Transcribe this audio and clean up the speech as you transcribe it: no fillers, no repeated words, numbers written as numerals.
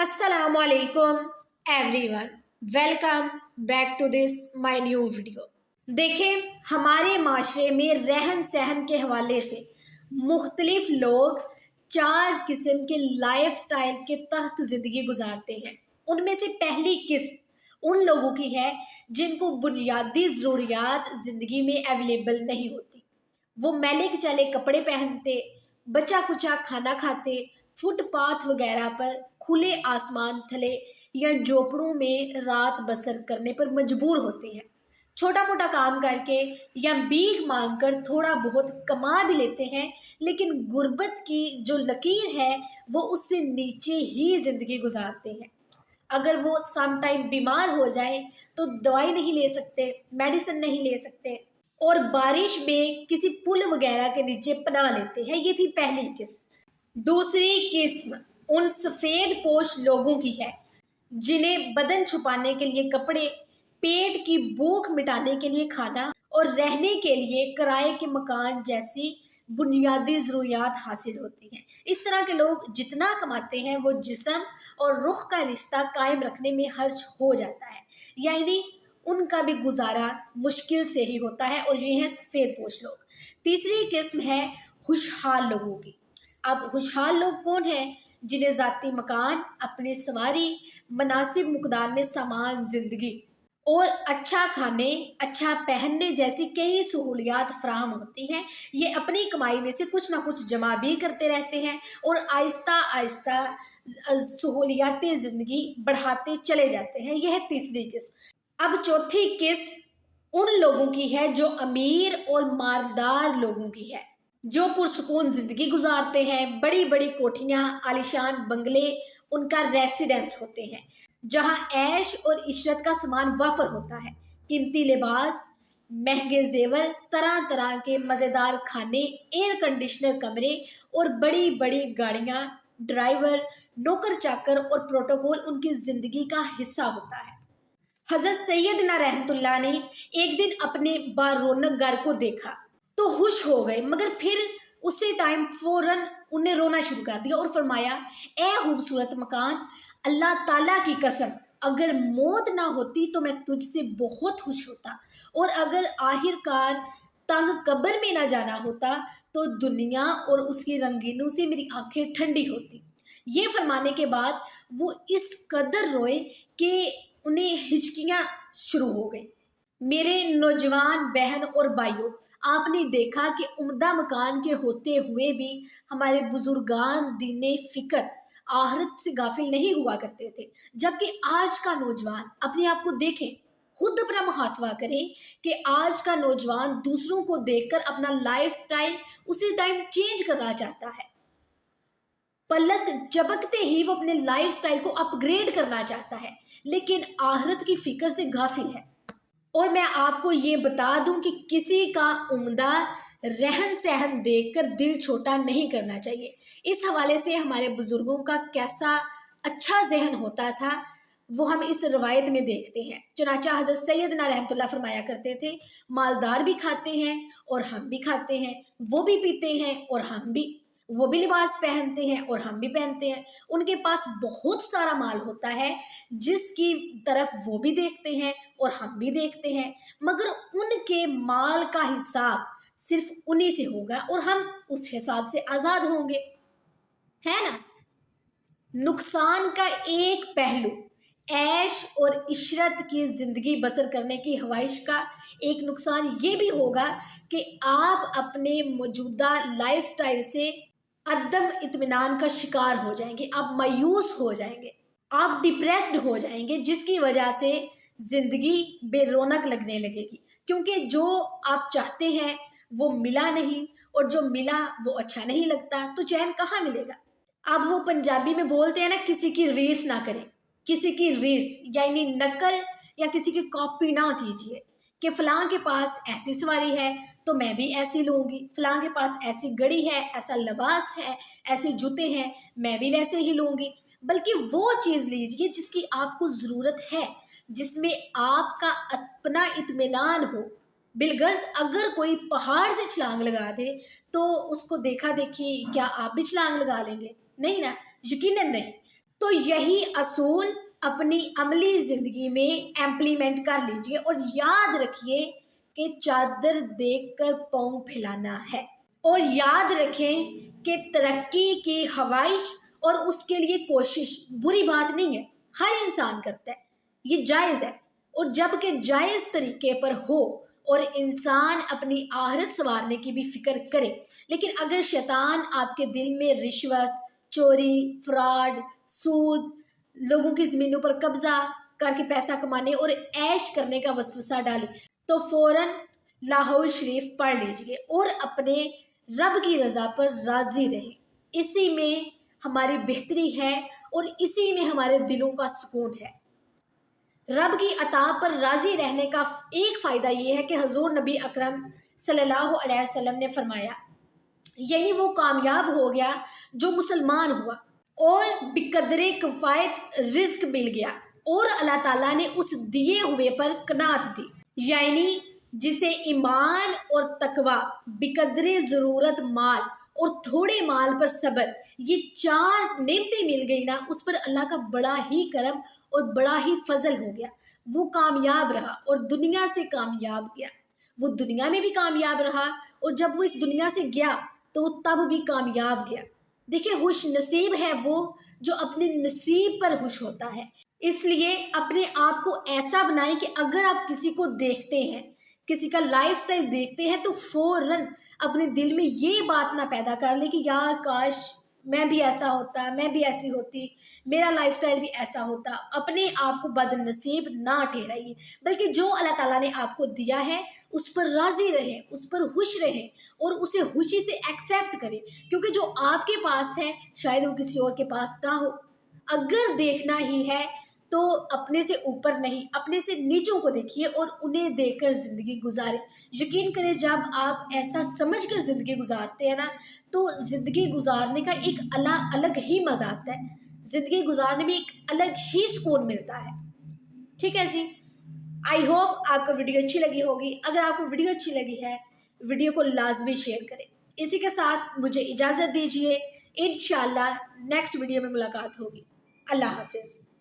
अस्सलाम वालेकुम everyone, welcome back to this my new video. देखें, हमारे माशरे में रहन सहन के हवाले से मुख्तलिफ लोग चार किस्म के लाइफ स्टाइल के तहत ज़िंदगी गुजारते हैं। उनमें से पहली किस्म उन लोगों की है जिनको बुनियादी ज़रूरियात ज़िंदगी में अवेलेबल नहीं होती। वो मैले कुचैले कपड़े पहनते, बचा कुचा खाना खाते, फुटपाथ वगैरह पर, खुले आसमान थले या झोपड़ों में रात बसर करने पर मजबूर होते हैं। छोटा मोटा काम करके या भीख मांग कर थोड़ा बहुत कमा भी लेते हैं, लेकिन गुर्बत की जो लकीर है वो उससे नीचे ही ज़िंदगी गुजारते हैं। अगर वो सम टाइम बीमार हो जाए तो दवाई नहीं ले सकते, मेडिसिन नहीं ले सकते और बारिश में किसी पुल वगैरह के नीचे पनाह लेते हैं। ये थी पहली किस्म। दूसरी किस्म उन सफ़ेद पोश लोगों की है जिन्हें बदन छुपाने के लिए कपड़े, पेट की भूख मिटाने के लिए खाना और रहने के लिए किराए के मकान जैसी बुनियादी ज़रूरियात हासिल होती हैं। इस तरह के लोग जितना कमाते हैं वो जिस्म और रुख का रिश्ता कायम रखने में खर्च हो जाता है, यानी उनका भी गुजारा मुश्किल से ही होता है, और ये हैं सफ़ेद पोश लोग। तीसरी किस्म है खुशहाल लोगों की। अब खुशहाल लोग कौन हैं? जिन्हें ज़ाती मकान, अपनी सवारी, मुनासिब मुकदार में सामान ज़िंदगी और अच्छा खाने, अच्छा पहनने जैसी कई सहूलियात फराहम होती हैं। ये अपनी कमाई में से कुछ ना कुछ जमा भी करते रहते हैं और आहिस्ता आहिस्ता सहूलियात ज़िंदगी बढ़ाते चले जाते हैं। यह है तीसरी किस्म। अब चौथी किस्म उन लोगों की है जो अमीर और मालदार लोगों की है, जो पुरसुकून ज़िंदगी गुजारते हैं। बड़ी बड़ी कोठियाँ, आलिशान बंगले उनका रेसिडेंस होते हैं, जहाँ ऐश और इशरत का सामान वाफर होता है। कीमती लिबास, महंगे जेवर, तरह तरह के मज़ेदार खाने, एयर कंडीशनर कमरे और बड़ी बड़ी गाड़ियाँ, ड्राइवर, नौकर चाकर और प्रोटोकॉल उनकी ज़िंदगी का हिस्सा होता है। हज़रत सैयदना रहमतुल्लाह ने एक दिन अपने बारौनक घर को देखा तो खुश हो गए, मगर फिर उसी टाइम फौरन उन्हें रोना शुरू कर दिया और फरमाया, ए खूबसूरत मकान, अल्लाह ताला की कसम, अगर मौत ना होती तो मैं तुझसे बहुत खुश होता, और अगर आखिरकार तंग कब्र में ना जाना होता तो दुनिया और उसकी रंगीनों से मेरी आंखें ठंडी होती। ये फरमाने के बाद वो इस कदर रोए कि उन्हें हिचकियाँ शुरू हो गई। मेरे नौजवान बहन और भाइयों, आपने देखा कि उम्दा मकान के होते हुए भी हमारे बुजुर्गान दीने फिक्र आखिरत से गाफिल नहीं हुआ करते थे, जबकि आज का नौजवान, अपने आप को देखें, खुद अपना मुहासवा करें कि आज का नौजवान दूसरों को देखकर अपना लाइफ स्टाइल उसी टाइम चेंज करना चाहता है। पलक झपकते ही वो अपने लाइफ स्टाइल को अपग्रेड करना चाहता है, लेकिन आखिरत की फिक्र से गाफिल है। और मैं आपको ये बता दूं कि किसी का उम्दा रहन सहन देखकर दिल छोटा नहीं करना चाहिए। इस हवाले से हमारे बुजुर्गों का कैसा अच्छा जहन होता था वो हम इस रवायत में देखते हैं। चुनाचा हज़रत सैयदना रहमतुल्लाह फरमाया करते थे, मालदार भी खाते हैं और हम भी खाते हैं, वो भी पीते हैं और हम भी, वो भी लिबास पहनते हैं और हम भी पहनते हैं। उनके पास बहुत सारा माल होता है जिसकी तरफ वो भी देखते हैं और हम भी देखते हैं, मगर उनके माल का हिसाब सिर्फ उन्हीं से होगा और हम उस हिसाब से आज़ाद होंगे, है ना। नुकसान का एक पहलू ऐश और इशरत की ज़िंदगी बसर करने की ख्वाहिश का एक नुकसान ये भी होगा कि आप अपने मौजूदा लाइफ स्टाइल से अदम इत्मीनान का शिकार हो जाएंगे, आप मायूस हो जाएंगे, आप डिप्रेस्ड हो जाएंगे, जिसकी वजह से ज़िंदगी बेरौनक लगने लगेगी, क्योंकि जो आप चाहते हैं वो मिला नहीं और जो मिला वो अच्छा नहीं लगता, तो चैन कहाँ मिलेगा। अब वो पंजाबी में बोलते हैं ना, किसी की रीस ना करें, किसी की रीस यानी नकल या किसी की कॉपी ना कीजिए कि फ़लाँ के पास ऐसी सवारी है तो मैं भी ऐसी लूँगी, फ़लाँ के पास ऐसी गड़ी है, ऐसा लिबास है, ऐसे जूते हैं, मैं भी वैसे ही लूँगी। बल्कि वो चीज़ लीजिए जिसकी आपको ज़रूरत है, जिसमें आपका अपना इत्मीनान हो। बिलगर्ज अगर कोई पहाड़ से छलांग लगा दे तो उसको देखा देखी क्या आप भी छलांग लगा लेंगे? नहीं ना, यकीनन नहीं। تو یہی اصول اپنی عملی زندگی میں امپلیمنٹ کر لیجئے اور یاد رکھیے کہ چادر دیکھ کر پاؤں پھیلانا ہے، اور یاد رکھیں کہ ترقی کی خواہش اور اس کے لیے کوشش بری بات نہیں ہے، ہر انسان کرتا ہے، یہ جائز ہے، اور جب کہ جائز طریقے پر ہو اور انسان اپنی آخرت سنوارنے کی بھی فکر کرے۔ لیکن اگر شیطان آپ کے دل میں رشوت، چوری، فراڈ، سود، لوگوں کی زمینوں پر قبضہ کر کے پیسہ کمانے اور عیش کرنے کا وسوسہ ڈالے تو فوراً لاہور شریف پڑھ لیجئے اور اپنے رب کی رضا پر راضی رہیں، اسی میں ہماری بہتری ہے اور اسی میں ہمارے دلوں کا سکون ہے۔ رب کی عطا پر راضی رہنے کا ایک فائدہ یہ ہے کہ حضور نبی اکرم صلی اللہ علیہ وسلم نے فرمایا، یعنی وہ کامیاب ہو گیا جو مسلمان ہوا اور بقدر کفایت رزق مل گیا اور اللہ تعالیٰ نے اس دیے ہوئے پر قناعت دی، یعنی جسے ایمان اور تقوی، بقدر ضرورت مال اور تھوڑے مال پر صبر، یہ 4 نعمتیں مل گئی نا، اس پر اللہ کا بڑا ہی کرم اور بڑا ہی فضل ہو گیا، وہ کامیاب رہا اور دنیا سے کامیاب گیا، وہ دنیا میں بھی کامیاب رہا اور جب وہ اس دنیا سے گیا تو وہ تب بھی کامیاب گیا۔ دیکھیں، خوش نصیب ہے وہ جو اپنے نصیب پر خوش ہوتا ہے، اس لیے اپنے آپ کو ایسا بنائیں کہ اگر آپ کسی کو دیکھتے ہیں، کسی کا لائف سٹائل دیکھتے ہیں تو فوراً اپنے دل میں یہ بات نہ پیدا کر لیں کہ یار کاش میں بھی ایسا ہوتا، میں بھی ایسی ہوتی، میرا لائف سٹائل بھی ایسا ہوتا۔ اپنے آپ کو بد نصیب نہ ٹھہرائیے، بلکہ جو اللہ تعالیٰ نے آپ کو دیا ہے اس پر راضی رہیں، اس پر خوش رہیں اور اسے خوشی سے ایکسیپٹ کریں، کیونکہ جو آپ کے پاس ہے شاید وہ کسی اور کے پاس نہ ہو۔ اگر دیکھنا ہی ہے تو اپنے سے اوپر نہیں، اپنے سے نیچوں کو دیکھیے اور انہیں دیکھ کر زندگی گزاریں۔ یقین کریں جب آپ ایسا سمجھ کر زندگی گزارتے ہیں نا تو زندگی گزارنے کا ایک الگ ہی مزہ آتا ہے، زندگی گزارنے میں ایک الگ ہی سکون ملتا ہے۔ ٹھیک ہے جی، آئی ہوپ آپ کو ویڈیو اچھی لگی ہوگی۔ اگر آپ کو ویڈیو اچھی لگی ہے ویڈیو کو لازمی شیئر کریں۔ اسی کے ساتھ مجھے اجازت دیجیے، انشاءاللہ نیکسٹ ویڈیو میں ملاقات ہوگی۔ اللہ حافظ۔